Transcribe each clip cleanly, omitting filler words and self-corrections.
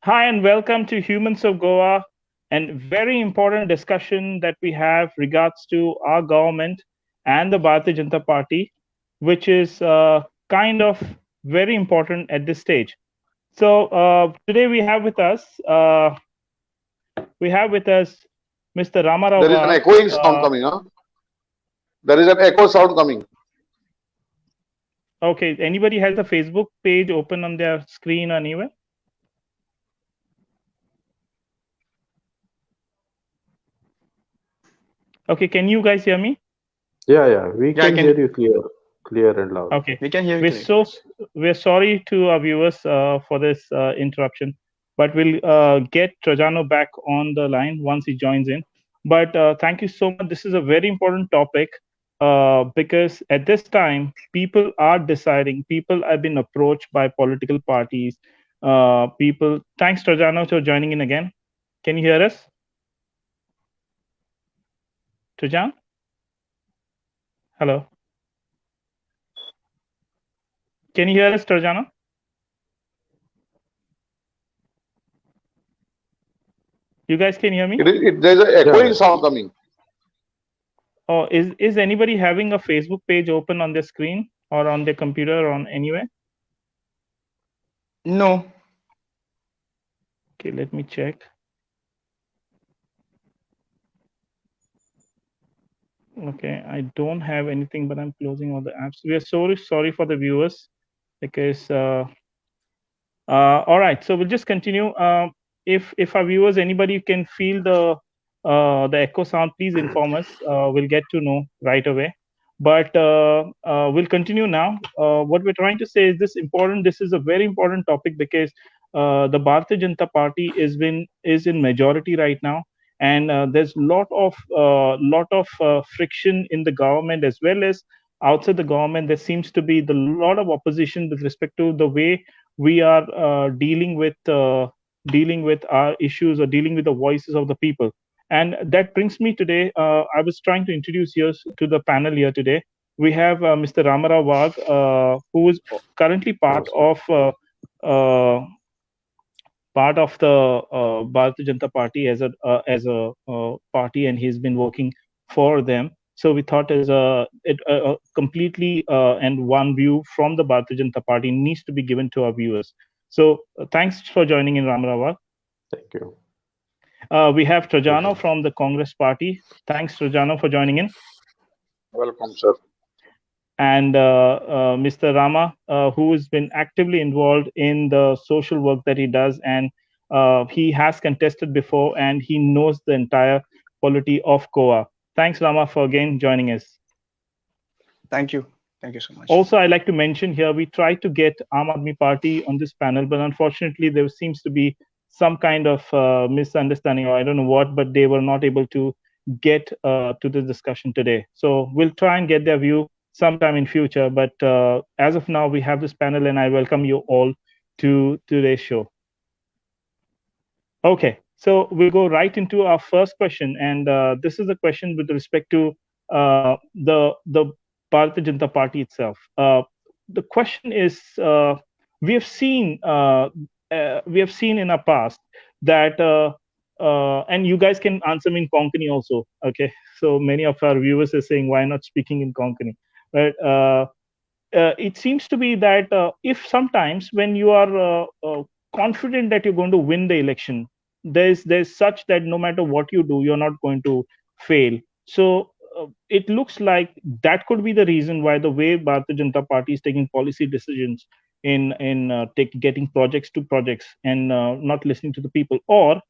Hi and welcome to Humans of Goa, and very important discussion that we have regards to our government and the Bharatiya Janata Party, which is kind of very important at this stage. So today we have with us Mr. There is Ramarao an Wagh. echoing sound coming, huh? There is an echo sound coming. Okay, anybody has a Facebook page open on their screen or anywhere? Okay, can you guys hear me? Yeah, we Yeah, I can can. hear you clear and loud. Okay, We can hear you we're clearly. so we're sorry to our viewers for this interruption, but we'll get Trajano back on the line once he joins in. But thank you so much. This is a very important topic because at this time, people are deciding. People have been approached by political parties. People. Thanks, Trajano, for joining in again. Can you hear us, Trajan? Hello. Can you hear us, Trajano? You guys can hear me? There is an Yeah, echoing yeah. sound coming. Oh, is anybody having a Facebook page open on their screen or on their computer or on anywhere? No. Okay, let me check. Okay, I don't have anything, but I'm closing all the apps. We are sorry for the viewers because all right, so we'll just continue. If our viewers, anybody can feel the echo sound, please inform us. We'll get to know right away. But we'll continue now. What we're trying to say is this important. This is a very important topic because the Bharatiya Janata Party is in majority right now, and there's lot of friction in the government as well as outside the government. There seems to be the lot of opposition with respect to the way we are dealing with our issues or dealing with the voices of the people. And that brings me today. I was trying to introduce you to the panel here today. We have Mr. Ramarao Wagh, who is currently Namaskar. uh, part of the Bharatiya Janata Party as a party, and he's been working for them. So we thought as a completely and one view from the Bharatiya Janata Party needs to be given to our viewers. So thanks for joining in, Ramarao. Thank you. We have Trajano Welcome. from the Congress Party. Thanks, Trajano, for joining in. Welcome, sir. And Mr. Rama, who has been actively involved in the social work that he does, and he has contested before, and he knows the entire polity of Goa. Thanks, Rama, for again joining us. Thank you. Thank you so much. Also, I'd like to mention here, we tried to get Aam Aadmi Party on this panel, but unfortunately, there seems to be some kind of misunderstanding, or I don't know what, but they were not able to get to the discussion today. So we'll try and get their view sometime in future. But as of now, we have this panel, and I welcome you all to today's show. Okay, so we'll go right into our first question, and this is a question with respect to the Bharatiya Janata Party itself. The question is, we have seen in our past that, and you guys can answer me in Konkani also. Okay, so many of our viewers are saying, why not speaking in Konkani? But it seems to be that if sometimes when you are confident that you're going to win the election, there's such that no matter what you do, you're not going to fail. So it looks like that could be the reason why the way Bharatiya Janata Party is taking policy decisions in getting projects to projects and not listening to the people. Or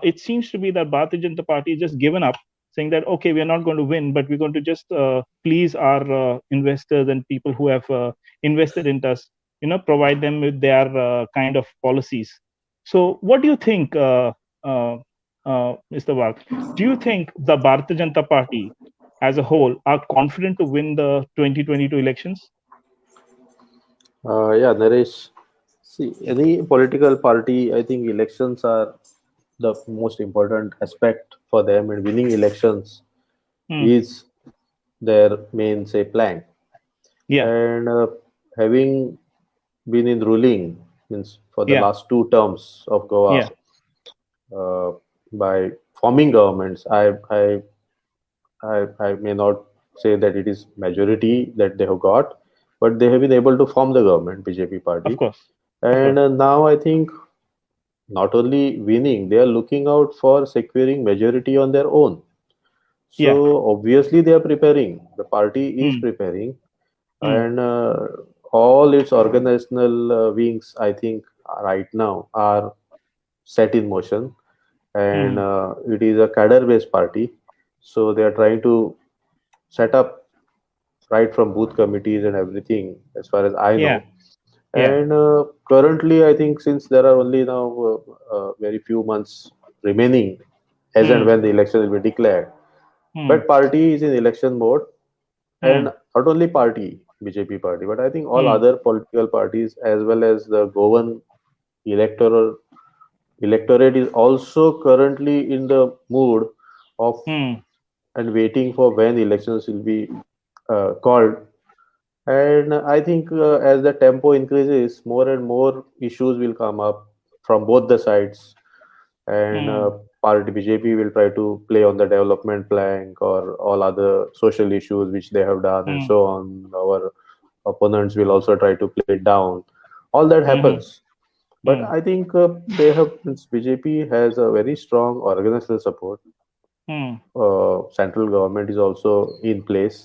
it seems to be that Bharatiya Janata Party is just given up, saying that okay, we are not going to win, but we're going to just please our investors and people who have invested in us, provide them with their kind of policies. So what do you think, Mr. Wagh? Do you think the Bharatiya Janata Party as a whole are confident to win the 2022 elections? Yeah, there is. See, any political party, I think elections are the most important aspect for them, and winning elections Hmm. is their main, say, plan. Yeah. And having been in ruling means for the Yeah. last 2 terms of Goa, by forming governments. I may not say that it is majority that they have got, but they have been able to form the government, BJP Of party. course. And now I think not only winning, they are looking out for securing majority on their own. Yeah. So obviously they are preparing. The party is Hmm. preparing, Hmm. and all its organizational wings, I think, right now are set in motion, and Hmm. it is a cadre-based party. So they are trying to set up right from booth committees and everything, as far as I Yeah. know. Yeah. And currently, I think since there are only now very few months remaining, as and Hmm. when the election will be declared, Hmm. but party is in election mode, and Hmm. not only party, BJP party, but I think all Hmm. other political parties as well as the Goan electoral electorate is also currently in the mood of Hmm. and waiting for when the elections will be called. And I think as the tempo increases, more and more issues will come up from both the sides, and Hmm. party BJP will try to play on the development plank or all other social issues which they have done, and Hmm. so on. Our opponents will also try to play it down. All that Hmm. happens, but I think they have since BJP has a very strong organizational support. Hmm. Central government is also in place,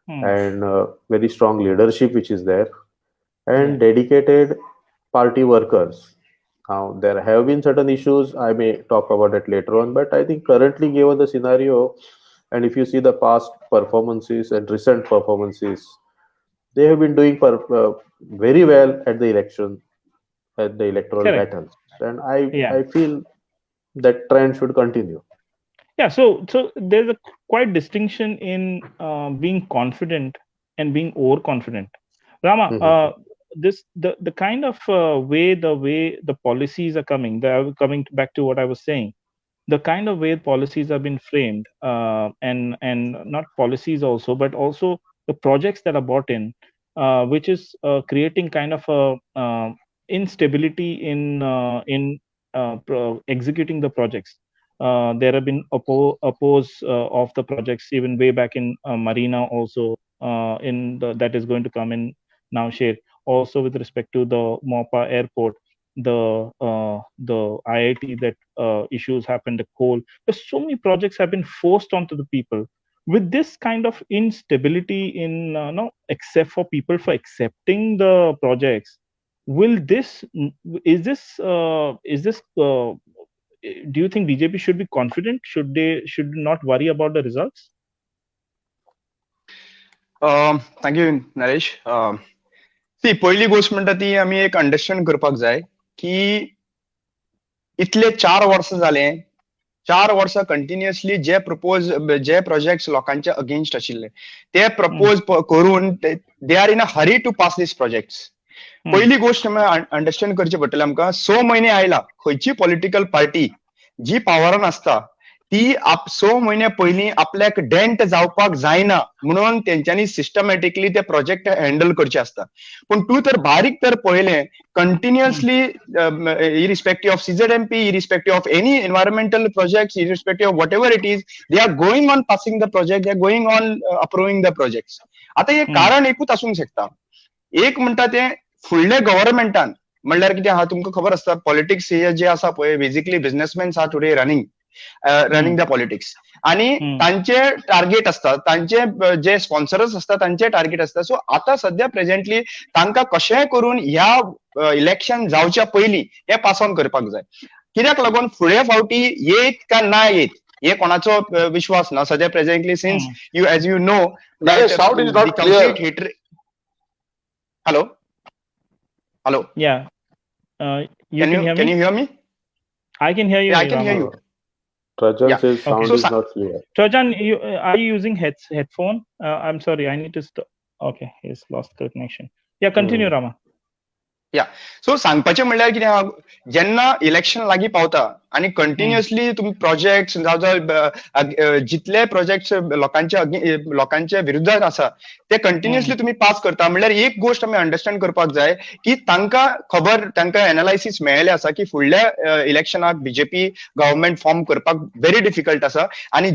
Hmm. and very strong leadership which is there, Yeah. and dedicated party workers. Now, there have been certain issues, I may talk about it later on, but I think currently, given the scenario, and if you see the past performances and recent performances, they have been doing very well at the election, at the electoral Correct. battles. And Yeah. I feel that trend should continue. Yeah. So there's a quite distinction in being confident and being overconfident. Rama, Mhm. the kind of way the policies are coming. Coming back to what I was saying, the kind of way policies have been framed, and not policies also, but also the projects that are brought in, which is creating kind of a instability in executing the projects. There have been oppose of the projects even way back in Marina also, that is going to come in now share, also with respect to the Mopa airport, the IIT that issues happened, the coal. There's so many projects have been forced onto the people. With this kind of instability in no, except for people for accepting the projects, will this is this do you think BJP should be confident? Should not worry about the results? Thank you, Naresh. सी पहिली गोष्ट म्हणटा ती आमी एक understand करपाक जाय की इतले 4 वर्स जाले 4 वर्सां कंटिन्युअसली जे प्रोजेक्ट्स लोकांच्या अगेन्स्ट आशिल्ले ते प्रपोज करून they are in a hurry to pass these projects. पहिली गोष्ट अंडरस्टँड करची पडटली आमकां 6 म्हयने आयला खंयची पॉलिटिकल पार्टी जी पावरान आसता ती 6 म्हयने पयलीं आपल्याक डेंट जावपाक जायना म्हणून तेंच्यांनी सिस्टमॅटिकली ते प्रोजेक्ट हँडल करचे आसता. पूण तूं तर बारीक तर पळयलें continuously irrespective of CZMP, irrespective of any environmental projects, irrespective of whatever it is, they are going on passing the project, they are going on approving the projects. आता हे कारण एकूच आसूंक शकता. एक म्हणटा ते फुडले गव्हर्नमेंटान म्हणल्यार कितें आहा तुमकां खबर आसता पॉलिटिक्स हे जे आसा पळय basically businessmans are today running the politics आणि तांचे टार्गेट असता तांचे जे स्पॉन्सर्स असता तांचे टार्गेट असता. सो आता सध्या प्रेझेंटली तांकां कशेंय करून ह्या इलेक्शन जावच्या पयलीं हे पास ऑन करपाक जाय. कित्याक लागून फुडे फावटी येत काय ना येत हे कोणाचो विश्वास ना सध्या presently since you as you know sound is not clear. Complete हिटरी. Hello. Yeah. You can hear me? Can you hear me? I can hear you. Yeah, I can hear Rama. you. Trajan Yeah. says sound So, is not clear. Trajan, are you using headphone? I'm sorry, I need to stop. Okay, he's lost the connection. Yeah, continue, Rama. या सो सांगपाचें म्हणल्यार कितें आहा जेन्ना election लागीं पावता आणि continuously तुम्ही प्रोजेक्ट जितले प्रोजेक्ट लोकांच्या विरुद्धात आसा ते कंटिन्युअसली तुम्ही पास करता म्हणल्यार एक गोष्ट आमी अंडरस्टँड करपाक जाय की तांकां एनालायसीस मेळिल्लें आसा की फुडल्या इलेक्शनाक बीजेपी गव्हर्नमेंट फॉर्म करपाक व्हेरी डिफिकल्ट आसा आणि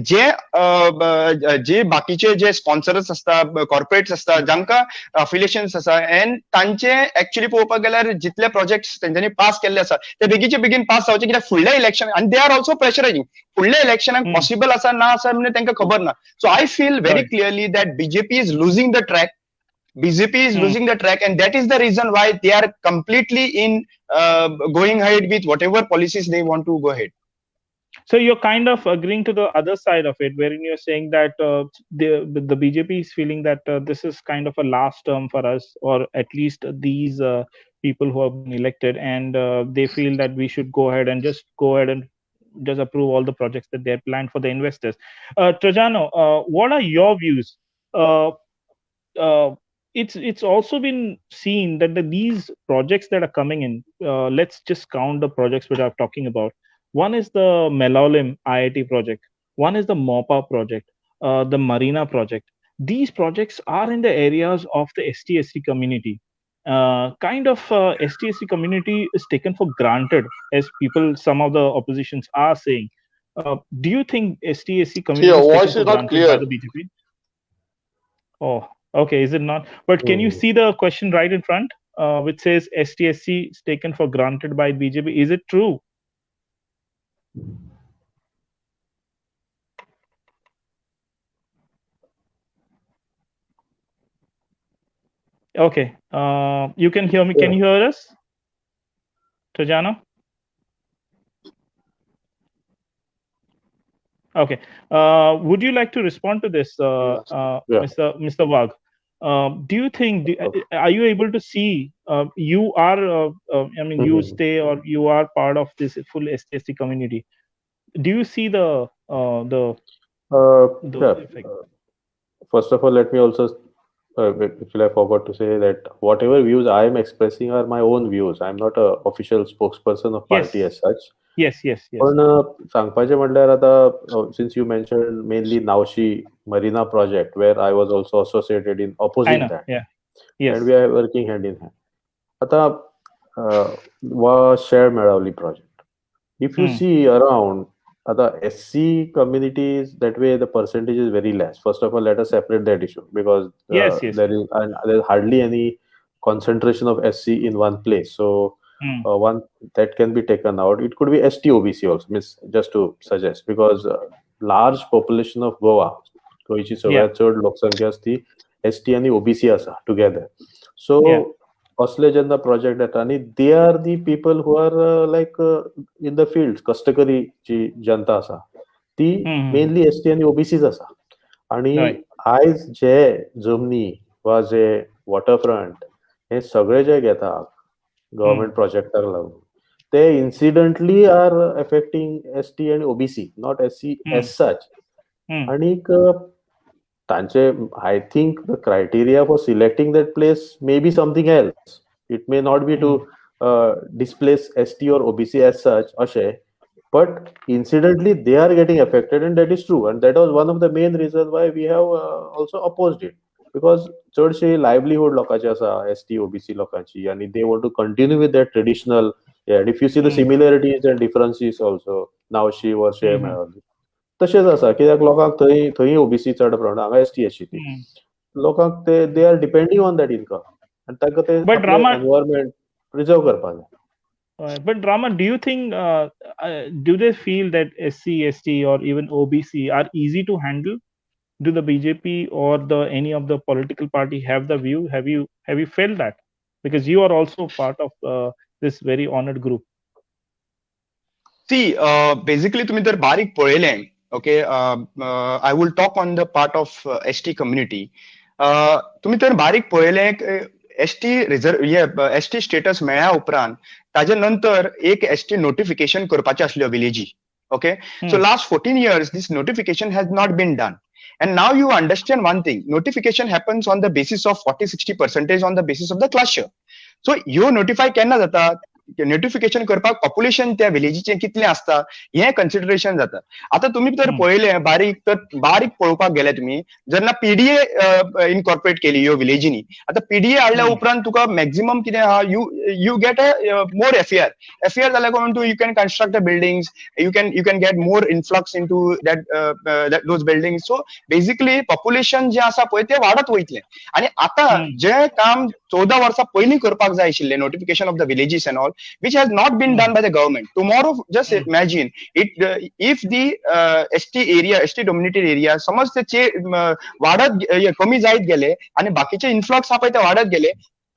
जे बाकीचे जे स्पॉन्सर्स असता कॉर्पोरेट्स असता जांकां अफिलिएशन्स आसा एंड तांचे एक्चुअली पळोवपाक गेल्यार जितले प्रोजेक्ट तेंच्यांनी पास केल्ले आसा ते बेगीचे बेगीन पास जावचे कित्याक फुडल्या इलेक्शन आणि दे आर ऑल्सो प्रेशरायझिंग फुडल्या इलेक्शनाक पॉसिबल आसा ना आसा म्हणजे तांकां खबर ना so I feel very clearly that BJP is losing the track BJP is losing the track, and that is the reason why they are completely in going ahead with whatever policies they want to go ahead. So you're kind of agreeing to the other side of it, wherein you're saying that the BJP is feeling that this is kind of a last term for us, or at least these people who have been elected, and they feel that we should go ahead and just approve all the projects that they have planned for the investors. Trajano, what are your views? It's also been seen that these projects that are coming in, let's just count the projects which I'm talking about. One is the Malolim IIT project. One is the MOPA project, the Marina project. These projects are in the areas of the ST-SC community. ST-SC community is taken for granted, as some of the oppositions are saying. Do you think ST-SC community is taken for granted by the BJP? Oh, okay, is it not? But can you see the question right in front, which says ST-SC is taken for granted by BJP? Is it true? Okay, you can hear me. Yeah. Can you hear us, Trajano? Okay. Would you like to respond to this, Mr. Wagh? Do you think, are you able to see, you are, you stay or you are part of this full ST-SC community. Do you see the effect? First of all, let me also, actually I forgot to say that whatever views I am expressing are my own views. I am not an official spokesperson of party as such. Yes. पण सांगपाचे म्हटल्यार आता since you mentioned mainly Naushi Marina project, where I was also associated in opposing that. Yes. And we are working hand in hand. आता share Meravali project. If you see around the SC communities, that way the percentage is very less. First of all, let us separate that issue, because there is hardly any concentration of SC in one place. So one that can be taken out. It could be ST-OBC also, just to suggest, because large population of Goa, गोयची सगळ्यात चड लोकसंख्या असती ST आणि OBC आसा together. So असले जेन्ना project येता आणि they are the people who are like in the field, कष्टकरी जी जनता आसा ती मेनली ST आणि OBCच आसा. आणि आयज जे जमनी वा जे वॉटरफ्रंट हे सगळे जे घेता गव्हर्नमेंट प्रोजेक्टाक लागून, ते इन्सिडेंटली आर एफेक्टिंग ST आणि OBC, not SC as such. आणि तांचे I think the criteria for selecting that place may be something else. It may not be to displace ST or OBC as such अशें, but incidentally they are getting affected, and that is true, and that was one of the main reasons why we have also opposed it, because चडशी livelihood लोकांची आसा ST OBC लोकांची, and they want to continue with their traditional. And if you see the similarities and differences also, Naushi or share Meravali, तशेंच आसा, कित्याक लोकांक थंय OBC चड प्रमाण, हांगा ST अशी ती लोकांक they are depending on that income, and तांकां ते environment preserve करपाक जाय. But Rama, do you think, do they feel that SC, ST or even OBC are easy to handle? Do the BJP or any of the political party have the view? Have you felt that? Because you are also part of this very honored group. See, basically तुम्ही जर बारीक पळयलें, okay, I will talk on the part of ST community. तुम्ही तर बारीक पळयलें ST status मेळ्ळ्या उपरांत ताजे नंतर एक ST नोटिफिकेशन करपाचें आसल्यो विलेजी. Okay, so last 14 years this notification has not been done, and now you understand one thing: notification happens on the basis of 40-60% on the basis of the class share. So you notify केन्ना जाता, notification करपाक population त्या विलेजीचे कितले असता हे consideration जाता. आता तुम्ही जर पळयले बारीक पळोवपाक गेले तुम्ही जेन्ना पीडीए इनकॉर्पोरेट केली ह्यो विलेजीनी, आता पीडीए हाडल्या उपरांत तुका मॅक्झिमम कितें आहा, you get a more FR जाल्यार कोण तू you can construct the buildings, you can get more influx into those building. So basically population जे आसा पळय ते वाडत वयतले. आणि आता जे काम 14 वर्सां पयलीं करपाक जाय आशिल्ले, notification of the villages and all, which has not been done by the government. Tomorrow, just imagine if the ST dominated area समज त्याचे वाढत कमी जायत गेले आणि बाकीचे इन्फ्लक्स हा ते वाढत गेले,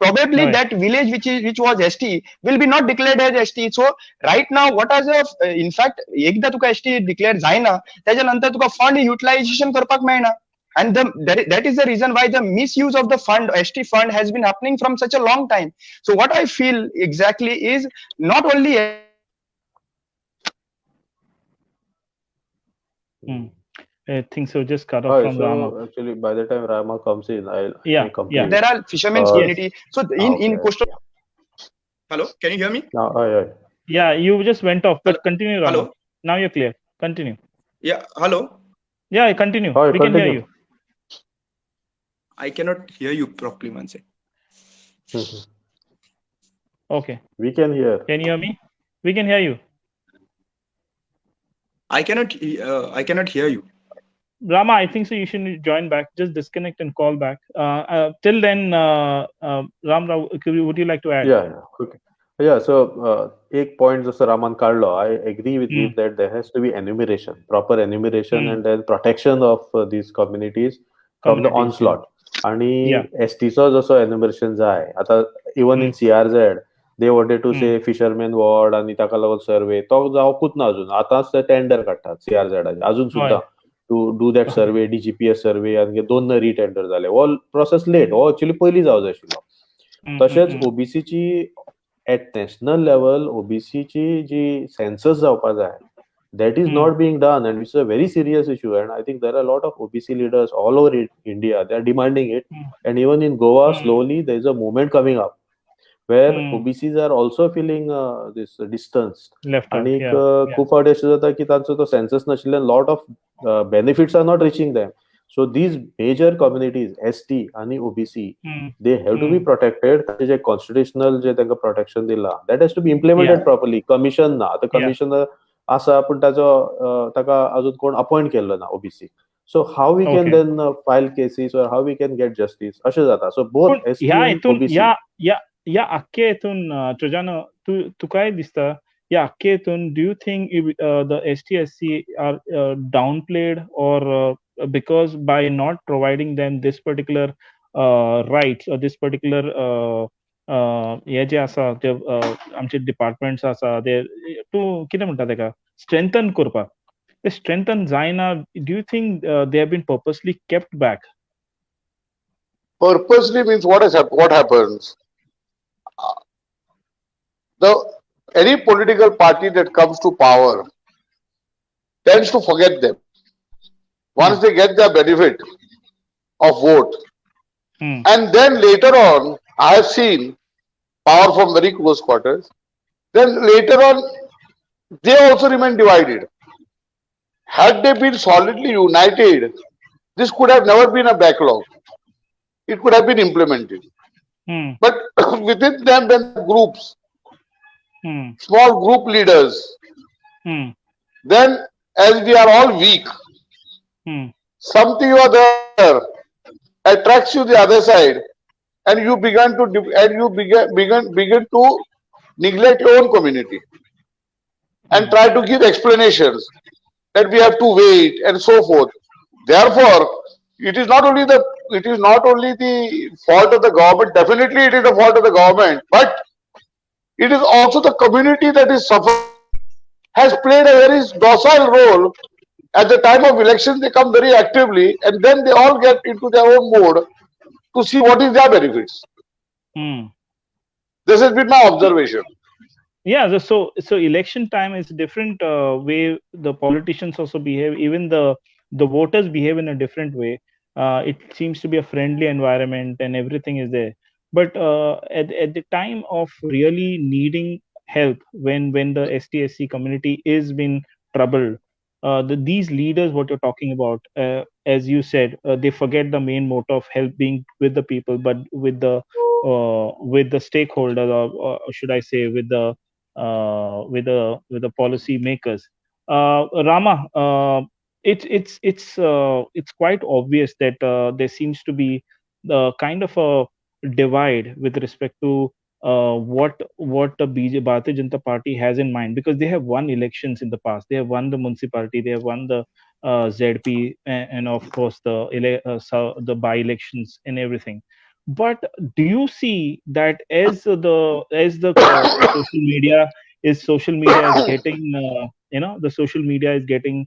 probably that village which was ST will be not declared as ST. So right now what are the in fact एकदा तुका ST declared जायना त्याच्यानंतर तुका फंड युटिलायझेशन करपाक मेळना. And that is the reason why the misuse of the fund, ST fund, has been happening from such a long time. So what I feel exactly is not only I think so. Just cut off from Rama. Actually, by the time Rama comes in, I'll complete. There are fishermen's community. So in coastal. Hello, can you hear me? Yeah, you just went off, but continue, Rama. Hello. Now you're clear. Continue. Yeah. Hello. Yeah, continue. We can hear you. I cannot hear you properly, man. Okay. We can hear. Can you hear me? We can hear you. I cannot hear you. Rama, I think so. You should join back. Just disconnect and call back. Till then, Ram Rao, would you like to add? Yeah. Okay. Yeah. So, एक point जसं Raman काढलो, I agree with you that there has to be enumeration, proper enumeration, and then protection of these communities from the onslaught. आणि एसटीचो जसो enumeration जाय, आता even in CRZ they wanted to say fisherman ward आणि ताका लागून सर्वे तो जावकूच ना अजून. आतांच ते टेंडर काडटात CRZ अजून सुद्धा to do that survey, DGPS survey, आणि 2 रिटेंडर जाले. हो प्रोसेस लेट, हो एक्चुअली पयलीं जावं जाय आशिल्लो. तशेंच ओबीसीची एट नॅशनल लेवल ओबीसीची जी सेन्सस जावपा जाय, that is not being done, and it's a very serious issue. And I think there are a lot of OBC leaders all over India, they are demanding it. And even in Goa, slowly there is a movement coming up where OBCs are also feeling this distance. And खूप फावटी अशें जाता की तांचो तो census नाशिल्ल्यान lot of benefits are not reaching them. So these major communities, ST आणि OBC, they have to be protected. J constitutional जे तांकां protection दिला, that has to be implemented properly. Commission ना, आता commissioner आसा पण ताका अजून कोण अपॉइंट केल्लो ना OBC. So how we can then file cases और how we can get justice अशें जाता. So both ST and OBC या आख्खे हितून ट्रजानो तुकाय दिसता या आख्खे हितून do you think the ST SC are downplayed और because by not providing them this particular rights और दिस पर्टिक्युलर हे जे आसा ते आमचे डिपार्टमेंट्स आसा ते तूं कितें म्हणटा तेका स्ट्रेंथन करपाक, ते स्ट्रेंथन जायना. Do you think they have been purposely kept back? Purposely means what happens? Any political party that comes to power tends to forget them once they get their benefit of vote, and then later on, I have seen power from very close quarters. Then later on, they also remain divided. Had they been solidly united, this could have never been a backlog. It could have been implemented. But within them, then groups, small group leaders, then as we are all weak, something or the other attracts you the other side, and you begin to neglect your own community and try to give explanations that we have to wait and so forth. Therefore, it is not only the fault of the government. Definitely, it is the fault of the government, but it is also the community that is suffering. Has played a very docile role. At the time of elections, they come very actively, and then they all get into their own mode to see what is their benefits. This has been my observation. Yeah, so election time is different way the politicians also behave. Even the voters behave in a different way. It seems to be a friendly environment and everything is there. But at the time of really needing help when the ST/SC community is been troubled. These leaders, what you're talking about, as you said, they forget the main motto of help being with the people, but with the stakeholder, or should I say, with the policy makers. Rama, it's quite obvious that there seems to be the kind of a divide with respect to what the Bharatiya Janata Party has in mind, because they have won elections in the past. They have won the municipality, they have won the ZP, and of course the by-elections and everything. But do you see that as the social media is getting the social media is getting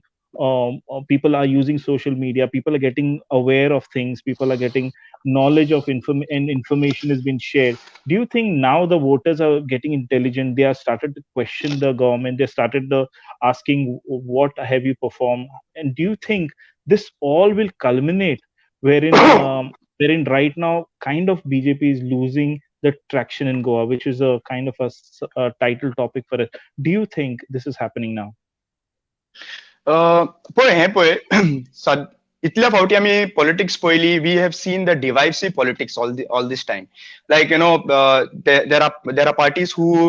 people are using social media, people are getting aware of things, people are getting knowledge of and information has been shared. Do you think now the voters are getting intelligent, they are started to question the government, they started the asking what have you performed, and do you think this all will culminate wherein right now kind of BJP is losing the traction in Goa, which is a kind of a title topic for it. Do you think this is happening now? पळय हे पळय इतल्या फावटी आमी politics पळयली, we have seen the divisive politics all this time. Like there are parties who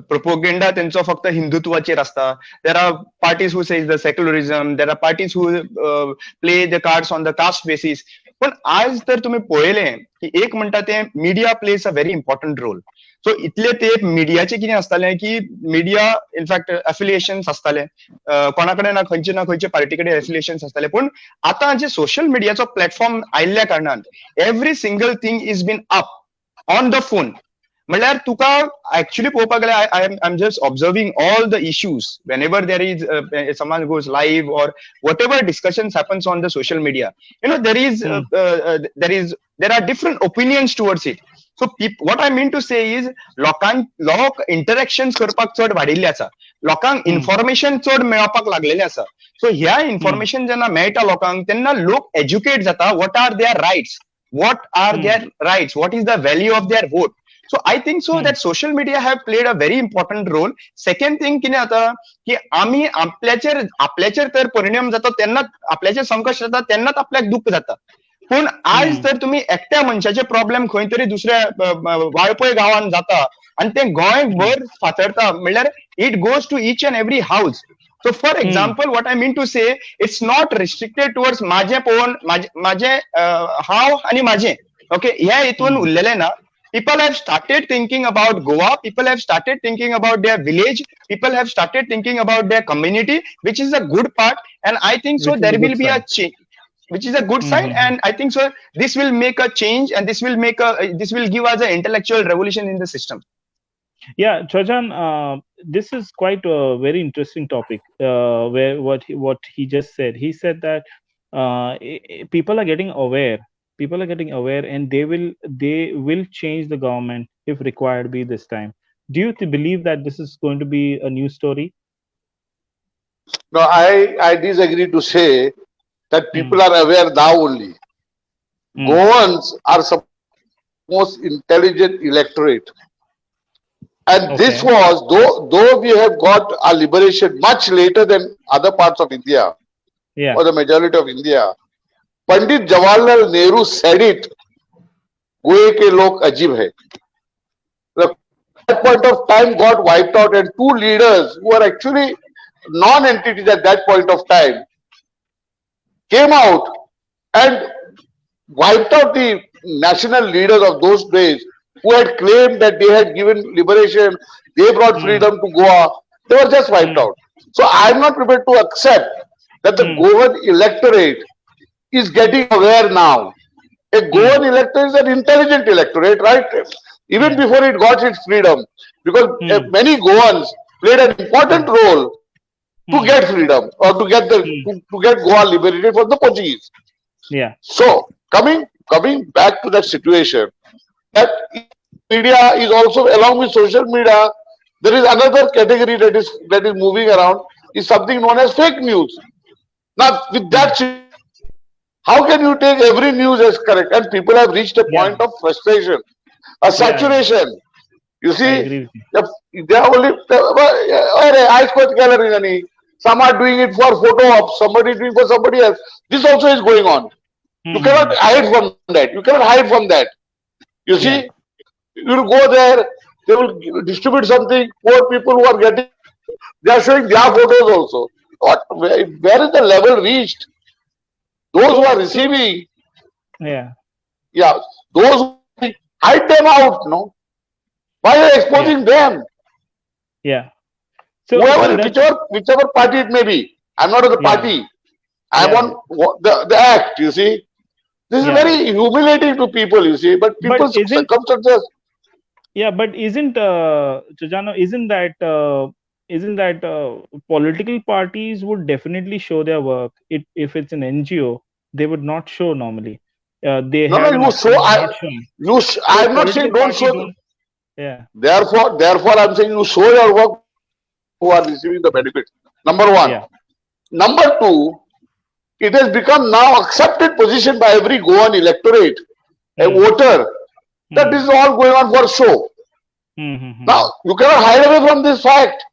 propaganda त्यांचो फक्त हिंदुत्वाचेर असता. There are parties who says the secularism. There are parties who play the cards on the caste basis. पण आज तर तुम्ही पळयलें की एक म्हणटा ते media plays a very important role. So इतले ते मिडियाचे कितें आसतालें की मिडिया इनफॅक्ट एफिलिएशन्स आसताले, कोणाकडे ना खंयचे पार्टी कडेन एफिलिएशन्स आसताले. पण आतां जे सोशल मिडियाचो प्लॅटफॉर्म आयिल्ल्या कारणान every single thing is been up on the phone. म्हणल्यार तुका ऍक्च्युली पळोवपाक गेल्यार I am just observing all the issues whenever there is someone goes live or whatever discussions happens on the social media, there are different opinions towards it. So what I mean to say is लोक interaction करपाक चड वाडिल्ले आसा, लोकांक information चड मेळपाक लागलेले आसा. सो ह्या इन्फॉर्मेशन जेन्ना मेळटा लोकांक तेन्ना लोक एज्युकेट जाता what are their rights, what is the value of their vote. So I think so that social media have played a very important role. Second thing कितें जाता की आमी आपल्याचेर तर परिणाम जाता तेन्नाच, आपल्याचेर संकट जाता तेन्नाच आपल्याक दुःख जाता. पूण आज तर तुम्ही एकट्या मनशाचे प्रॉब्लेम खंय तरी दुसऱ्या वाळपय गांवांत जाता आनी ते गोंयभर फातरता, म्हणल्यार it goes to each and every house. So for example, what I mean to say, it's not restricted towards माझे पळोवन माझे हांव आनी माझे. ओके, ह्या हितून उरलेले ना. People have started thinking about Goa. People have started thinking about their village. People have started thinking about their community, which is a good part. And I think so there will be a change, which is a good side. And I think so this will make a change, and this will give us an intellectual revolution in the system. Yeah, Trajan, this is quite a very interesting topic. Where what he just said, he said that people are getting aware. People are getting aware, and they will change the government if required be this time. Do you believe that this is going to be a new story? No, I disagree to say that people are aware now only. Goans are some most intelligent electorate. And this was, though we have got our liberation much later than other parts of India, or the majority of India, Pandit Jawaharlal Nehru said it, Goe ke log ajib hai. That point of time got wiped out, and two leaders who were actually non-entities at that point of time came out and wiped out the national leaders of those days who had claimed that they had given liberation, they brought freedom to Goa. They were just wiped out. So I am not prepared to accept that the Goan electorate is getting aware now. A Goan electorate is an intelligent electorate, right? Even before it got its freedom, because many Goans played an important role to get freedom, or to get Goa liberated from the Portuguese. Yeah. So coming back to that situation, that media is also, along with social media, there is another category that is moving around, is something known as fake news. Now, with that, how can you take every news as correct? And people have reached a point of frustration, a saturation. You I see, agree with you. they are only I square gallery. Some are doing it for photo ops, somebody doing for somebody else. This also is going on. You cannot Mm-hmm. hide from that. You cannot hide from that. You see, Yeah, you will go there, they will distribute something. Poor people who are getting, they are showing their photos also. Where is the level reached? Those who are so receiving, yeah, yeah, those who are receiving, hide them out. No, why are you yeah, exposing them? yeah. So Whoever, that's whichever party it may be. I'm not of the yeah, party. I'm yeah, on the act. You see, this is yeah. very humiliating to people. You see, but But people's isn't circumstances. yeah, but isn't Trajano, isn't that political parties would definitely show their work. If it's an NGO, they would not show normally. They No, no, have an you option show. of not showing. So I'm not saying political don't party show. don't. Yeah, Therefore, I'm saying you show your work to the people who are receiving the benefits. Number one. yeah. Number two, it has become now accepted position by every Goan electorate, a Hmm. voter, that Hmm. this is all going on for show. Hmm. Hmm. Hmm. Now, you cannot hide away from this fact.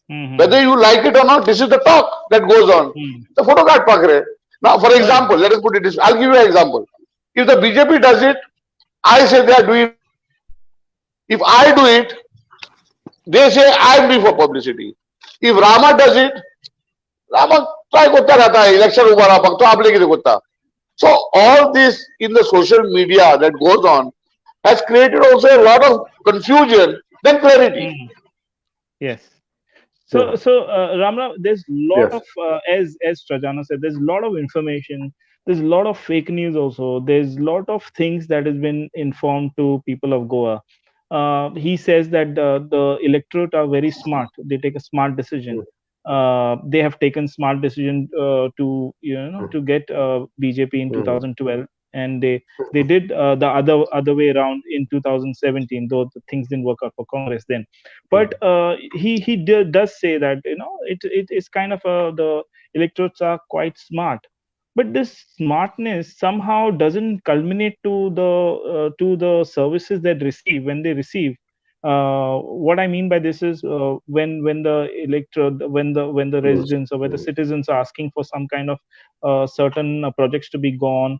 Hmm. Hmm. Whether you like it or not, this is the talk that goes on. Hmm. The photo card pakre. Now, for Oh yeah. example, let us put it this way. I'll give you an example. If the BJP does it, I say they are doing it for publicity. If I do it, they say I am doing for publicity. If Rama does it, Rama try kotta rehta hai, election uba raha, to aap leke kotta. So all this in the social media that goes on has created also a lot of confusion, then clarity. Hmm. Yes. Yeah. Ramra, there's lot Yes. of as Trajano said, there's a lot of information. There's a lot of fake news also. There's a lot of things that has been informed to people of Goa. He says that the electorate are very smart. They take a smart decision. Mm, They have taken smart decision to mm, to get BJP in mm, 2012, and they did the other way around in 2017. Though the things didn't work out for Congress then, mm. but does say that it is kind of the electorates are quite smart, but this smartness somehow doesn't culminate to the services that receive when they receive. What I mean by this is when the when the Yes. residents or when the Mm. citizens are asking for some kind of certain projects to be gone,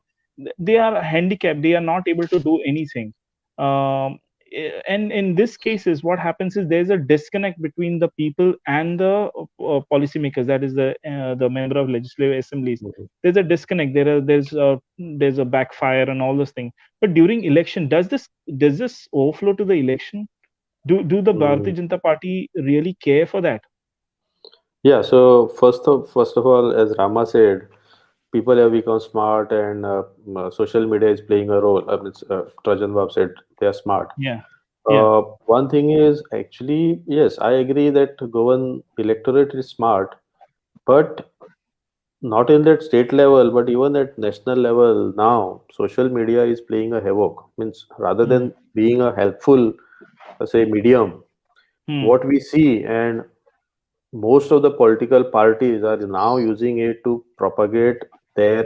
they are handicapped. They are not able to do anything. Um, and in this cases, what happens is there's a disconnect between the people and the policymakers. That is the member of legislative assemblies. Mhm. There's a disconnect. There's a backfire and all those things. But during election, does this overflow to the election? Do the Mm. Bharatiya Janata Party really care for that? Yeah. So first of all, as Rama said, people have become smart, and social media is playing a role. Trajan Bab said they are smart. Yeah, yeah. One thing is actually, yes, I agree that Goan electorate is smart, but not in that state level, but even at national level now, social media is playing a havoc. Means rather Hmm. than being a helpful, say, medium, Hmm. what we see, and most of the political parties are now using it to propagate their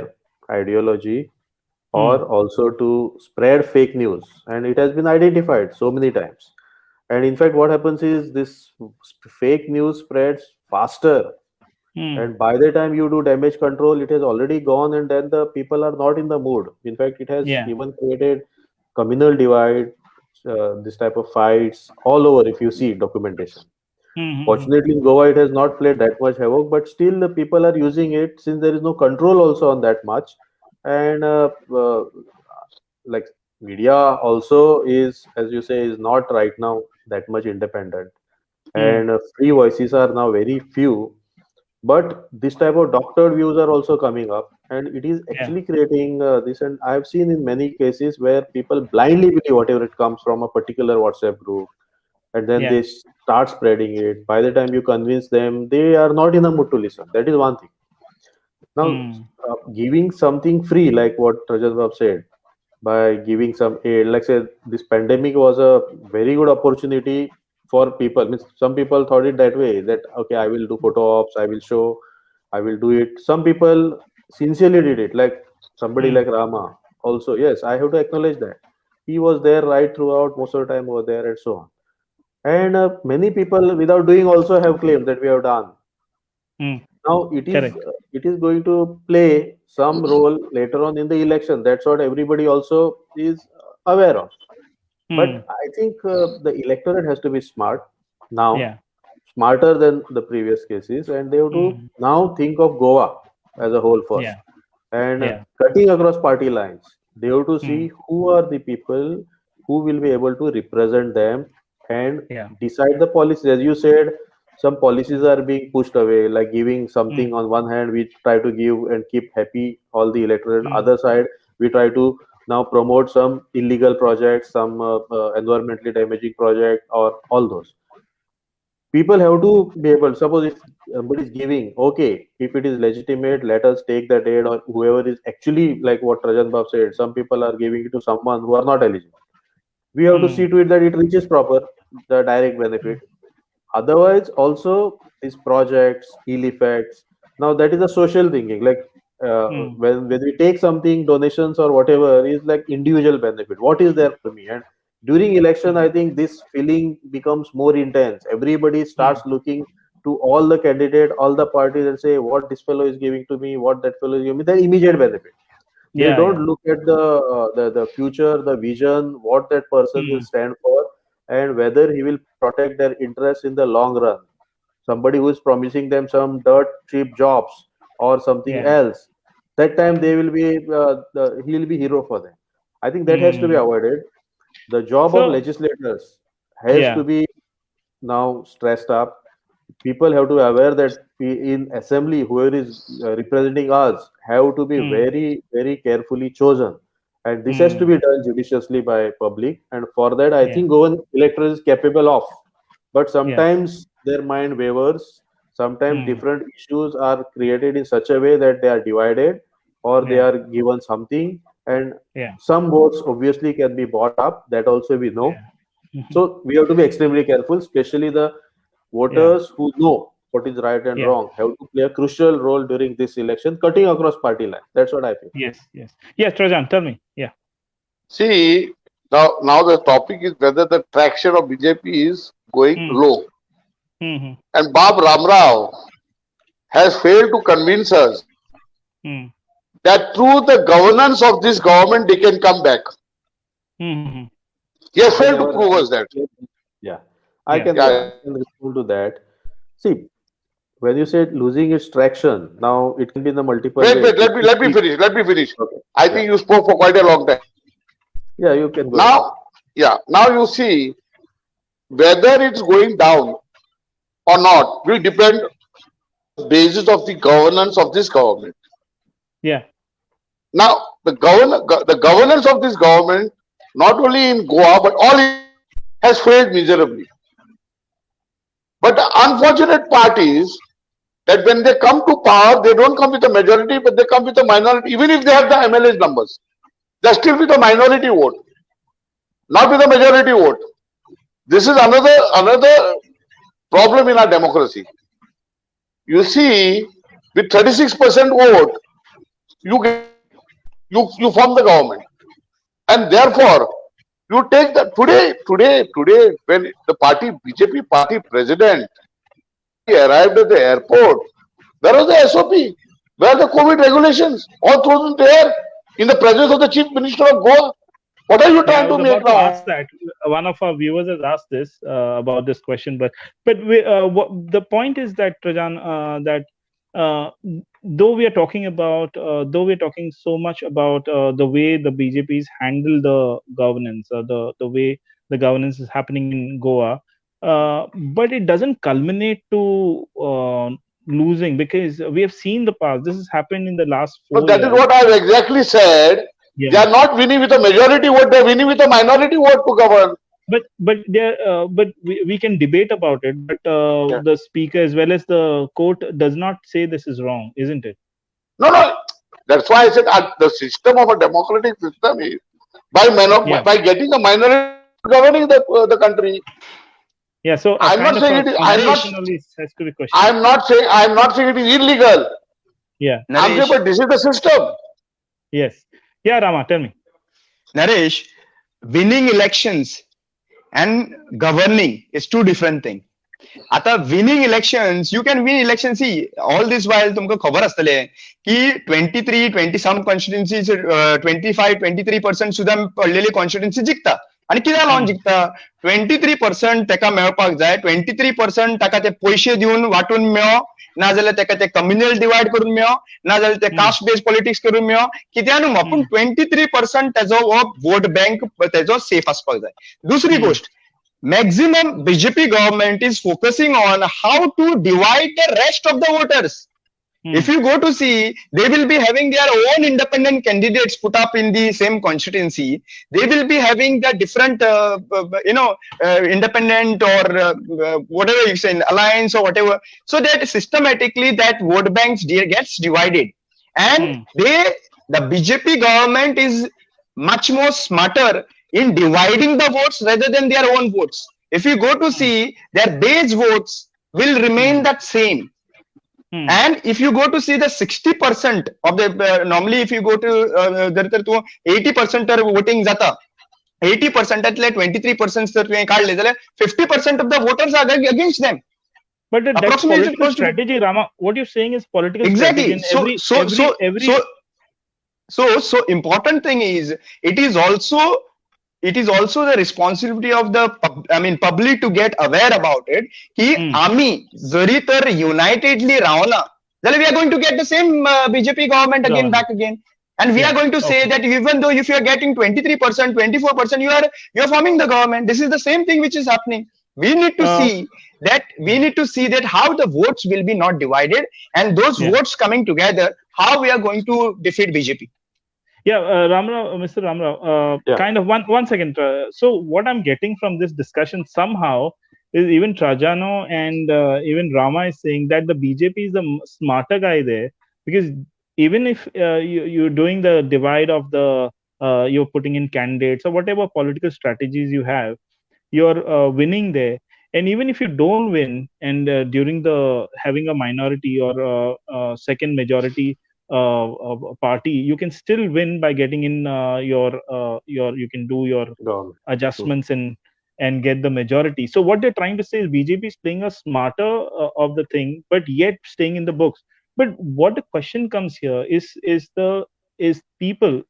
ideology Hmm. or also to spread fake news, and it has been identified so many times. And in fact, what happens is this fake news spreads faster, Hmm. and by the time you do damage control, it has already gone, and then the people are not in the mood. In fact, it has Yeah. even created communal divide, this type of fights all over if you see documentation. Hmm. Hmm. Hmm. Fortunately, in Goa, it has not played that much havoc, but still the people are using it since there is no control also on that much. And like media also is, as you say, is not right now that much independent. Hmm. And free voices are now very few. But this type of doctored views are also coming up, and it is Yeah. actually creating this. And I've seen in many cases where people blindly believe whatever it comes from a particular WhatsApp group, and then Yeah. they start spreading it. By the time you convince them, they are not in a mood to listen. That is one thing. Now, Hmm. giving something free, like what Rajat Bab said, by giving some aid, like say this pandemic was a very good opportunity for people. Means some people thought it that way, that okay, I will do photo ops, I will show, I will do it. Some people sincerely did it, like somebody Hmm. like Rama. Also, yes, I have to acknowledge that he was there right throughout, most of the time over there, and so on. and many people without doing also have claimed that we have done. Mm. Now Correct. it is going to play some role later on in the election. That's what everybody also is aware of. Mm. But I think the electorate has to be smart now, Yeah. smarter than the previous cases, and they have to Mm. now think of Goa as a whole first, Yeah. and Yeah. cutting across party lines. They have to Mm. see who are the people who will be able to represent them and Yeah. decide the policies. As you said, some policies are being pushed away, like giving Mm. something on one hand, we try to give and keep happy all the electorate. Mm. Other side, we try to now promote some illegal projects, some environmentally damaging project, or all those. People have to be able. Suppose if somebody is giving, okay, if it is legitimate, let us take that aid, or whoever is actually like what Rajan Bab said. Some people are giving it to someone who are not eligible. We have to see Mm. to it that it reaches proper the direct benefit. Otherwise, also these projects, ill effects. Now that is a social thinking. Like Mm. when we take something, donations or whatever is like individual benefit. What is there for me? And during election, I Mm. think this feeling becomes more intense. Everybody starts Mm. looking to all the candidate, all the parties, and say what this fellow is giving to me, what that fellow is giving me. The immediate benefit. They Yeah. don't Yeah. look at the future, the vision, what that person will Mm. stand for, and whether he will protect their interests in the long run. Somebody who is promising them some dirt cheap jobs or something Yeah. else, that time they will be he will be hero for them. I think that has to be Mm. avoided. The job of So legislators has to yeah. be now stressed up. People have to be aware that in assembly, whoever is representing us have to be Mm. very, very carefully chosen. And this has to Mm. be done judiciously by public. And for that, I Yeah. think government electorate is capable of. But Yes. sometimes their mind wavers. Sometimes Mm. different issues are created in such a way that they are divided or they Yeah. are given something. And Yeah. some votes obviously can be bought up. That also we know. Yeah. Mhm. So we have to be extremely careful, especially the Yeah. voters who know what is right and Yeah. wrong have to play a crucial role during this election, cutting across party lines. That's what I feel. Yes. Yes. Yes. Trajan, tell me. Yeah. See, now the topic is whether the traction of BJP is going Mm. low. Mm-hmm. And Bob Ramrao has failed to convince us Mm. that through the governance of this government, they can come back. Mm-hmm. He has I failed to never. prove us that. Yeah, Yeah. Yeah. I can respond to that. See, when you said losing its traction, now it can be in the multiple Wait, ways. wait, If you let me see, finish. Let me finish. okay, I yeah, think you spoke for quite a long time. yeah, you can go ahead. Now, yeah, now you see whether it's going down or not will depend on the basis of the governance of this government. Yeah. Now, the governance of this government, not only in Goa but all has failed miserably. But the unfortunate part is that when they come to power, they don't come with a majority, but they come with a minority. Even if they have the MLA's numbers, they're still with a minority vote, not with a majority vote. This is another problem in our democracy. You see, with 36% vote, you get you form the government, and therefore you take the today when the party BJP party president he arrived at the airport, where was the SOP? Where are the COVID regulations? All thrown in the air in the presence of the chief minister of Goa. What are you Yeah, I trying was to make about to now? ask that. One of our viewers has asked this about this question, but the point is that Trajan, that uh, though we are talking so much about the way the BJP's handle the governance, the way the governance is happening in Goa, but it doesn't culminate to losing, because we have seen the past. This has happened in the last So four that is years. what I have exactly said. They Yeah. are not winning with a majority vote; they are winning with a minority vote to govern. But we can debate about it, but Yeah. the speaker as well as the court does not say this is wrong, isn't it? No, no. That's why I said the system of a democratic system is Yeah. by getting a minority governing the country. Yeah, so a I'm kind not of saying a it is. competition only has to be questioned. I'm not saying it is illegal. Yeah. I'm saying, Naresh, but this is the system. Yes. Yeah, Rama, tell me. Naresh, winning elections and governing is two different things. आता winning elections you can win election see all this वायल तुमका खबर असतले की 23 सम constituency 25-23% सुद्धा पडलेली constituency जिंकता आणि कित्याक लागून जिंकता 23% ताका मेळपाक जाय 23% ताका ते पयशे दिवन वाटून मेळो नाजाल्यार ताका ते कम्युनल डिवायड करून मेळो नाजाल्यार ते कास्ट बेस्ड पॉलिटिक्स करून मेळो कित्याक न्हू पूण 23% ताजो हो वोट बँक ताजो सेफ आसपाक जाय दुसरी गोष्ट maximum BJP government is focusing on how to divide the rest of the voters. If you go to see, they will be having their own independent candidates put up in the same constituency. They will be having the different, independent or whatever you say, alliance or whatever. So that systematically that vote banks gets divided. And the BJP government is much more smarter in dividing the votes rather than their own votes. If you go to see, their base votes will remain that same. And if you go to see the 60% of the, normally if you go to, 80% voting jata, 80% atle 23% जर तुम्ही काढले जाल्यार 50% of the voters are against them. But that's political strategy, Rama. What you're saying is political exactly. strategy. So important thing is it is also the responsibility of the public to get aware about it ki आम्ही जरी तर unitedly राहना then we are going to get the same BJP government again back again and we are going to say that even though if you are getting 23% 24% you are forming the government. This is the same thing which is happening. We need to see that how the votes will be not divided and those votes coming together how we are going to defeat BJP. Yeah, Mr. Ramrao, kind of one second. So what I'm getting from this discussion somehow is even Trajano and even Rama is saying that the BJP is the smarter guy there, because even if you're doing the divide of the, you're putting in candidates or whatever political strategies you have, you're winning there. And even if you don't win and during the having a minority or second majority party, you can still win by getting in your you can do your adjustments and get the majority. So what they're trying to say is BJP is playing a smarter of the thing, but yet staying in the books. But what the question comes here is people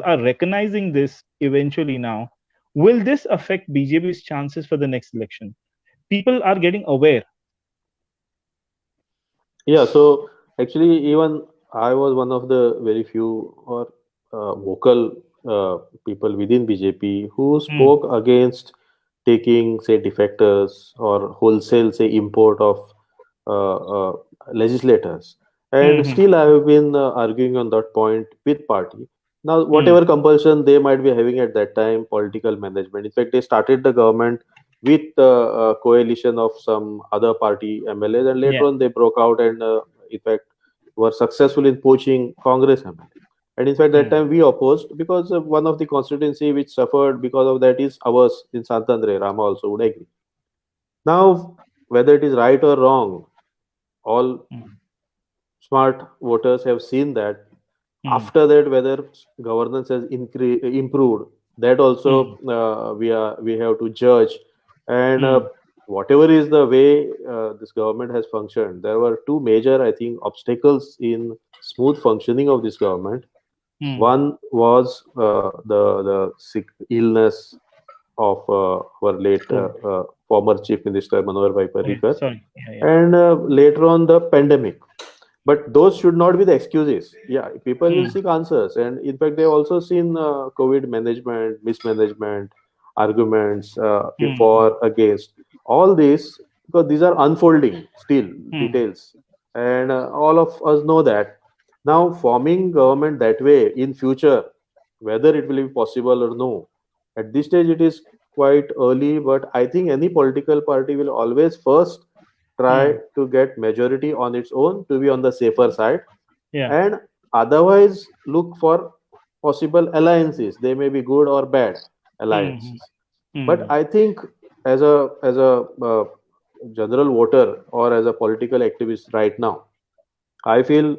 are recognizing this eventually now. Will this affect BJP's chances for the next election? People are getting aware. Yeah, so actually even I was one of the very few or vocal people within BJP who spoke against taking, say, defectors or wholesale, say, import of legislators. And still I have been arguing on that point with party. Now, whatever compulsion they might be having at that time, political management. In fact, they started the government with a coalition of some other party MLAs, and later on they broke out and, in fact, were successful in poaching Congress MLA. And in fact, that time we opposed because one of the constituency which suffered because of that is ours in Santandre. Rama also would agree. Now, whether it is right or wrong, all smart voters have seen that. After that, whether governance has improved, that also we have to judge. And whatever is the way this government has functioned, there were two major, I think, obstacles in smooth functioning of this government. One was the sick illness of our late former Chief Minister Manohar Bhai Parrikar, and later on the pandemic. But those should not be the excuses. Yeah, people will seek answers, and in fact, they have also seen COVID management, mismanagement, arguments for, against, all this, because these are unfolding still details, and all of us know that. Now, forming government that way in future, whether it will be possible or no, at this stage it is quite early. But I think any political party will always first try to get majority on its own to be on the safer side, and otherwise look for possible alliances. They may be good or bad alliances. But I think as a general voter or as a political activist right now, I feel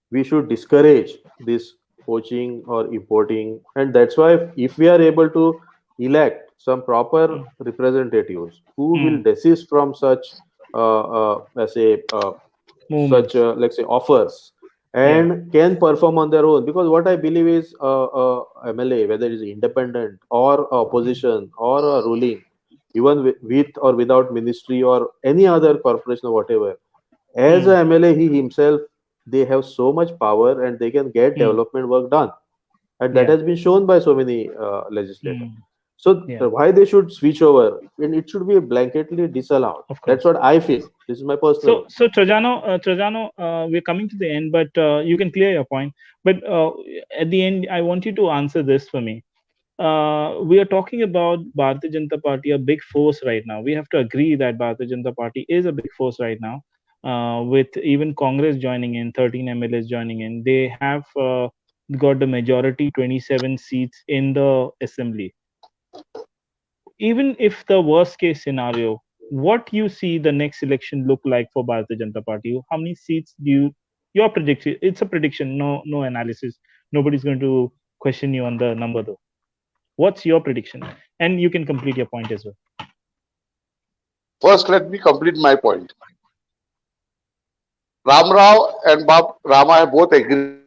we should discourage this poaching or importing, and that's why if we are able to elect some proper representatives who will Hmm. desist from such, let's say, such, Movements. let's say, offers, Yeah. and can perform on their own. Because what I believe is, MLA, whether it is independent or opposition or a ruling, even with or without ministry or any other corporation or whatever, as Hmm. a MLA, he himself, they have so much power and they can get Hmm. development work done, and that Yeah. has been shown by so many legislators. Hmm. So Yeah. why they should switch over, and it should be blanketly disallowed. Of That's course. what I feel. This is my personal. So Trajano, we're coming to the end, but you can clear your point. But at the end, I want you to answer this for me. We are talking about Bharatiya Janata Party, a big force right now. We have to agree that Bharatiya Janata Party is a big force right now, with even Congress joining in, 13 MLAs joining in. They have got the majority, 27 seats in the assembly. Even if the worst case scenario, what you see the next election look like for Bharatiya Janata Party? How many seats do your prediction? It's a prediction, no analysis. Nobody's going to question you on the number though. What's your prediction? And you can complete your point as well. First, let me complete my point. Ram Rao and Bab Rama have both agreed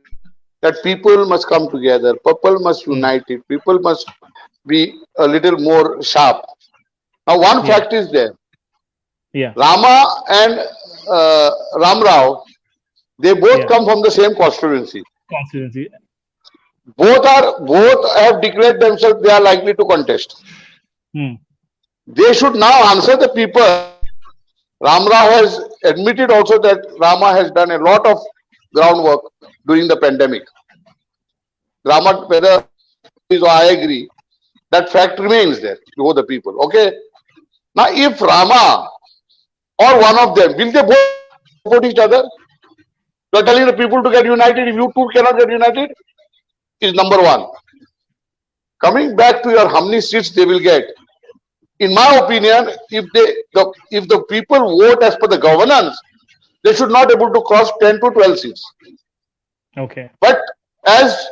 that people must come together, people must Hmm. unite it, people must be a little more sharp. Now, one Yeah, fact is there. yeah, Rama and Ram Rao, they both yeah. come from the same constituency. Constituency. Both have declared themselves they are likely to contest. Hmm. They should now answer the people. Ram Rao has admitted also that Rama has done a lot of groundwork during the pandemic. Rama, whether I agree, that fact remains there before the people. Okay. Now, if Rama or one of them, will they both support each other? You are telling the people to get united. If you two cannot get united, is number one. Coming back to your how many seats they will get. In my opinion, if the people vote as per the governance, they should not able to cross 10 to 12 seats. Okay. But as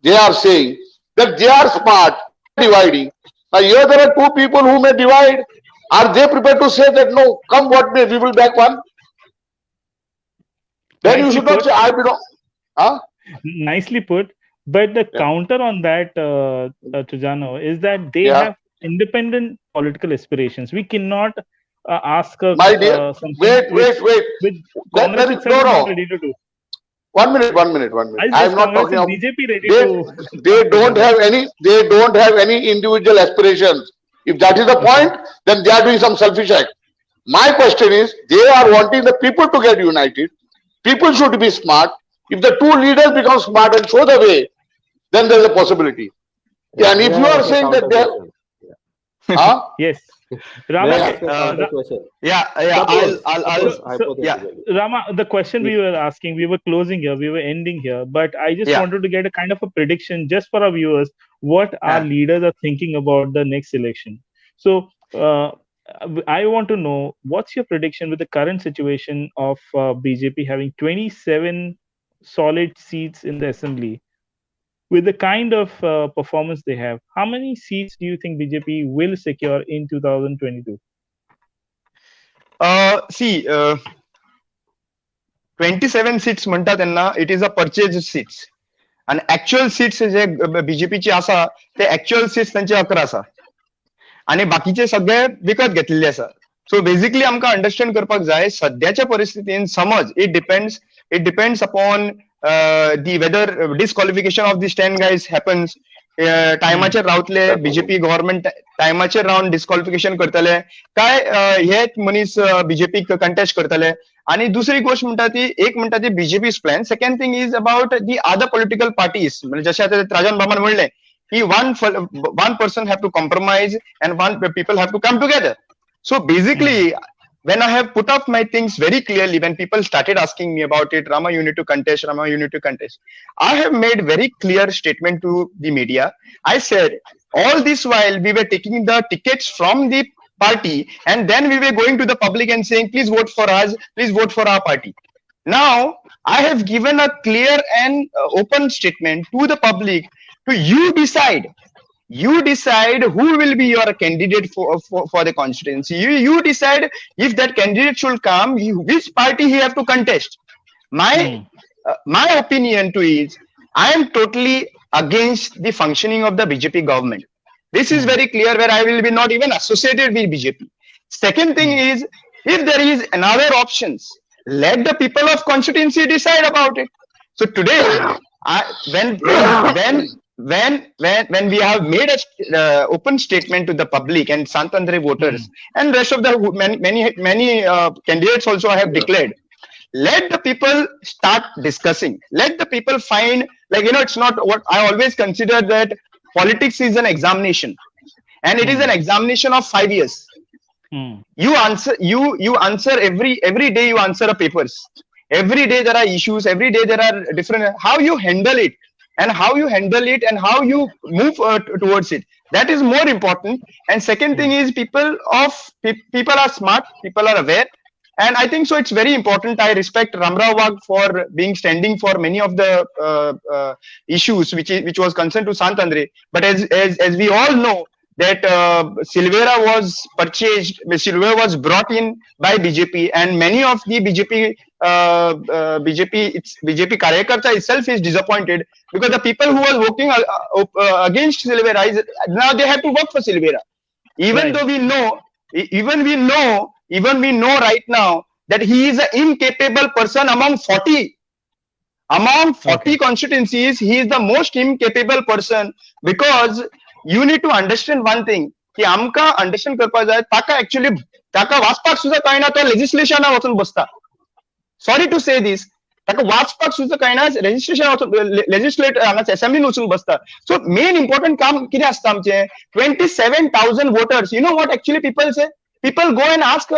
they are saying that they are smart, they are dividing. Now here there are two people who may divide. Are they prepared to say that no, come what may, we will back one? Then you Nicely should not put. say I belong. Huh? Nicely put. But the Yeah. counter on that, Trajano, is that they Yeah. have independent political aspirations. We cannot ask My dear, something wait, wait. which That Congress is itself no, is not no. ready to do. 1 minute, 1 minute, 1 minute. I Is am not Congress talking and of BJP ready they. to They come don't together? have any. They don't have any individual aspirations. If that is the Okay. point, then they are doing some selfish act. My question is, they are wanting the people to get united. People should be smart. If the two leaders become smart and show the way, then there is a possibility. Yeah, And may if you I are ask a saying that counter they, question? Yeah. huh? Yes. May Rama, I Yeah. ask a counter question? Yeah. Suppose, I'll suppose so yeah, hypothetically, Rama, the question if we were asking, we were closing here, we were ending here, but I just yeah. wanted to get a kind of a prediction just for our viewers, what our Yeah. leaders are thinking about the next election. So I want to know what's your prediction with the current situation of BJP having 27 solid seats in the assembly, with the kind of performance they have. How many seats do you think BJP will secure in 2022? See, 27 seats म्हणतात त्यांना it is a purchase seats आणि actual seats जे बीजेपीचे आसा ते actual seats त्यांचे 11 आसा आणि बाकीचे सगळे विकत घेतलेले आसा सो बेसिकली आमकां अंडरस्टँड करपाक जाय सध्याच्या परिस्थितीन समज it depends upon the whether disqualification of the 10 guys happens टायमाचेर रावतले बीजेपी गव्हर्नमेंट टायमाचेर रावन डिस्क्वॉलिफिकेशन करतले काय हे मनीस बीजेपीक कंटेस्ट करतले आणि दुसरी गोष्ट म्हणटा ती एक म्हणटा ती BJP's plan second thing is about the other political parties म्हणजे जशे आता राजन बाबान म्हणले की one person have to compromise and one people have to come together. So basically, when I have put up my things very clearly, when people started asking me about it, Rama, you need to contest, Rama, you need to contest. I have made very clear statement to the media. I said, all this while we were taking the tickets from the party and then we were going to the public and saying, please vote for us, please vote for our party. Now, I have given a clear and open statement to the public to you decide you decide who will be your candidate for the constituency. You decide if that candidate should come, which party he have to contest. My opinion to is, I am totally against the functioning of the BJP government. This is very clear, where I will be not even associated with BJP. Second thing is, if there is another options, let the people of constituency decide about it. So today, when we have made a open statement to the public and Santandre voters and rest of the many candidates also have declared, let the people start discussing. Let the people find, like, it's not what I always consider, that politics is an examination, and it is an examination of 5 years. You answer every day, you answer a papers. Every day there are issues, every day there are different, how you handle it and how you move towards it, that is more important. And second thing is, people are smart, people are aware. And I think so it's very important. I respect Ramrao Wagh for standing for many of the issues which was concerned to Sant Andre. But as we all know, that Silvera was purchased, Silvera was brought in by BJP, and many of the BJP Karyakarta itself is disappointed, because the people who are working against Silvera, now they have to work for Silvera. Even though we know right now that he is an incapable person among 40 constituencies. He is the most incapable person, because you need to understand one thing, ki amka understand करपा जाय ताका actually ताका वाचपाक सुद्धा कळना, तो legislation वचून बसता. Sorry to say this, ताका वाचपाक सुद्धा कळना, legislate assembly वचून बसता. So main important काम कितें आसता आमचे, 27,000 voters. You know what actually people say? People go and ask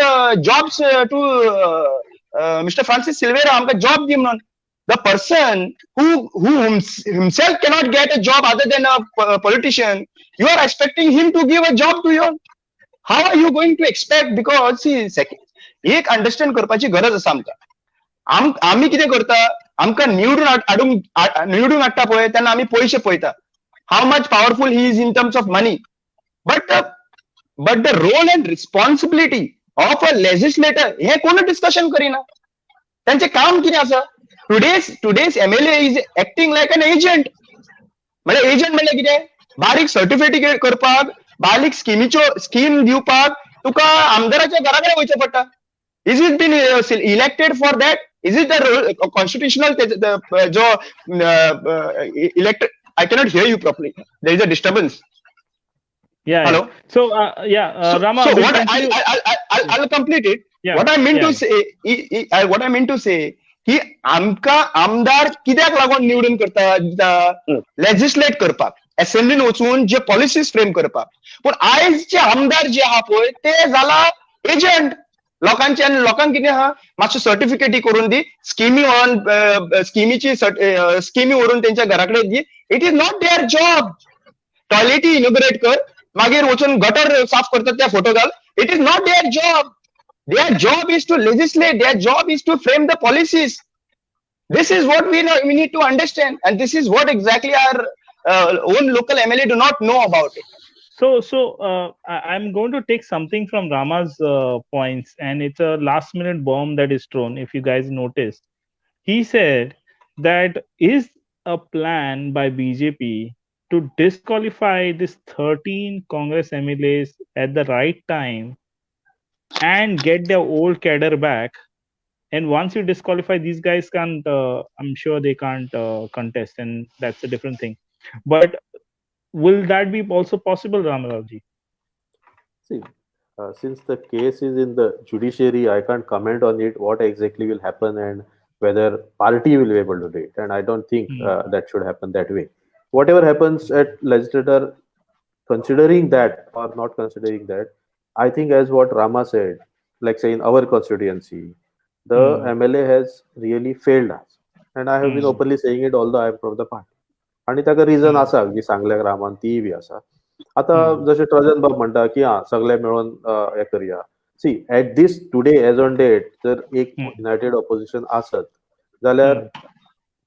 jobs to Mr. Francis Silvera, amka job दी म्हणून. The person who himself cannot get a job other than a politician, you are expecting him to give a job to you. How are you going to expect? Because see, एक understand करपाची गरज आसा आमकां. आमी कितें करता, आमकां निवडून हाडटा पळय तेन्ना आमी पयशे पळयता, how much powerful he is in terms of money. But the role and responsibility of a legislator, हे कोण डिस्कशन करिना. त्यांचे काम कितें आसा? Today's MLA is acting like an agent. म्हणजे एजंट म्हणजे कितें, बारीक सर्टिफिकेट करपाक, बारीक स्कीम दिवपाक तुका आमदाराच्या घरा कडेन वयचें पडटा. Is it been elected for that? Is it the constitutional जो elected? I cannot hear you properly. There is a disturbance. Yeah. Hello. So Rama, so what I'll complete it. Yeah. What I mean to say, की आमका आमदार कित्याक लागून निवडून करता, legislate करपाक, असेंब्लीन वचून जे पॉलिसीज फ्रेम करपाक. पण आयजचे आमदार जे आहा पळय ते जाला एजंट लोकांचे, आनी लोकांक कितें आहा, मातशें सर्टिफिकेटी करून दी, स्किमी व्हरून तेंच्या घरा कडेन दी. It is not their job. टॉयलेटी इनॉग्रेट कर, मागीर वचून गटर साफ करतात त्या फोटो घाल. It is not their job. Their job is to legislate. Their job is to frame the policies. This is what we need to understand, and this is what exactly our own local MLA do not know about it. So I'm going to take something from Rama's points, and it's a last-minute bomb that is thrown. If you guys noticed, he said that is a plan by BJP to disqualify this 13 Congress MLAs at the right time and get their old cadre back. And once you disqualify, these guys can't, I'm sure they can't contest, and that's a different thing. But will that be also possible, Ramarajji? See, since the case is in the judiciary, I can't comment on it, what exactly will happen and whether party will be able to do it. And I don't think that should happen that way. Whatever happens at legislature, considering that or not considering that, I think as what Rama said, like say in our constituency, the MLA has really failed us. And I have been openly saying it, although I am from the party. आणि ताका reason आसा की सांगल्याक रामान ती B आसा. आता जशें ट्रजन बाब म्हणटा की सगळे मेळून हे करया. See at this today as on date जर एक युनायटेड ऑपोजिशन आसत जाल्यार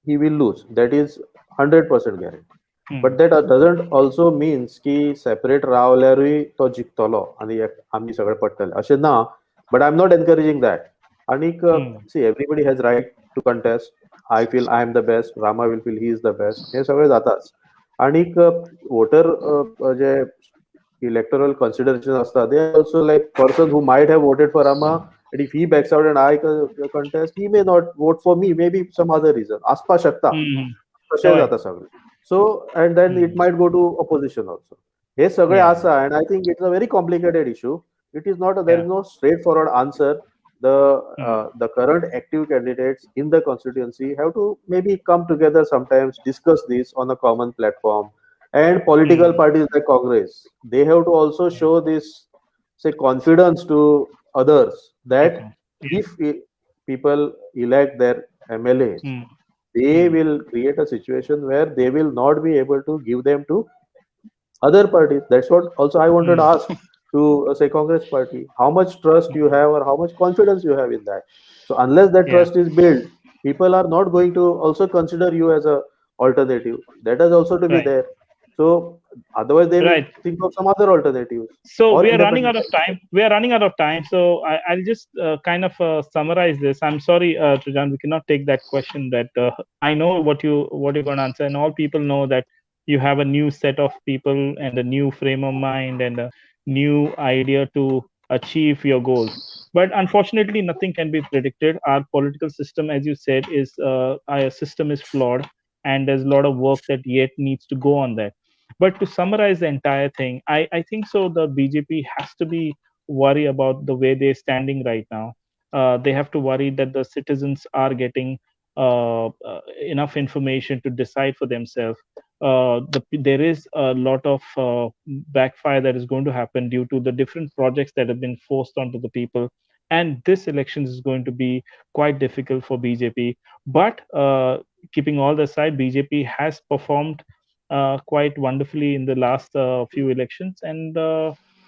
he will lose. That is 100% guarantee. But that doesn't also means की separate रावल्यारूय तो जिखतलो आणि आमी सगळे पडटले अशें ना. But I'm not encouraging that. आणि see, everybody has right to contest. I feel I am the best. Rama will feel he is the best. हे सगळे जातात. आणि voter जे electoral considerations असतात, they are also like person who might have voted for Rama, and if he backs out and I contest, he may not vote for me, maybe some other reason. Aspa शकता. तशें जाता सगळे. So, and then it might go to opposition also. हे सगळे आसा, and I think it's a very complicated issue. It is not, there is no straightforward answer. The current active candidates in the constituency have to maybe come together sometimes, discuss this on a common platform. And political parties like Congress, they have to also show this, say, confidence to others that if people elect their MLAs, they will create a situation where they will not be able to give them to other parties. That's what also I wanted to ask to say Congress party, how much trust you have or how much confidence you have in that. So unless that trust is built, people are not going to also consider you as a alternative. That has also to be there. So otherwise they will think of some other alternatives. So we are running out of time. So I'll just kind of summarize this. I'm sorry, Trajan, we cannot take that question. That I know what you're going to answer, and all people know that you have a new set of people and a new frame of mind and a new idea to achieve your goals. But unfortunately, nothing can be predicted. Our political system, as you said, our system is flawed, and there's a lot of work that yet needs to go on that. But to summarize the entire thing, I think so the BJP has to be worried about the way they're standing right now. They have to worry that the citizens are getting enough information to decide for themselves. There is a lot of backfire that is going to happen due to the different projects that have been forced onto the people. And this election is going to be quite difficult for BJP. But keeping all that aside, BJP has performed quite wonderfully in the last few elections, and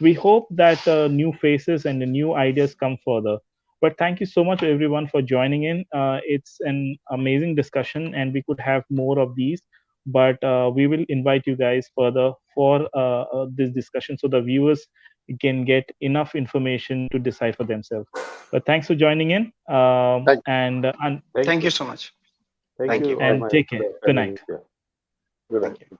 we hope that new faces and the new ideas come further. But thank you so much everyone for joining in. It's an amazing discussion, and we could have more of these, but we will invite you guys further for this discussion so the viewers can get enough information to decide for themselves. But thanks for joining in, and thank you so much. Thank you. And take care. Good night. Good night.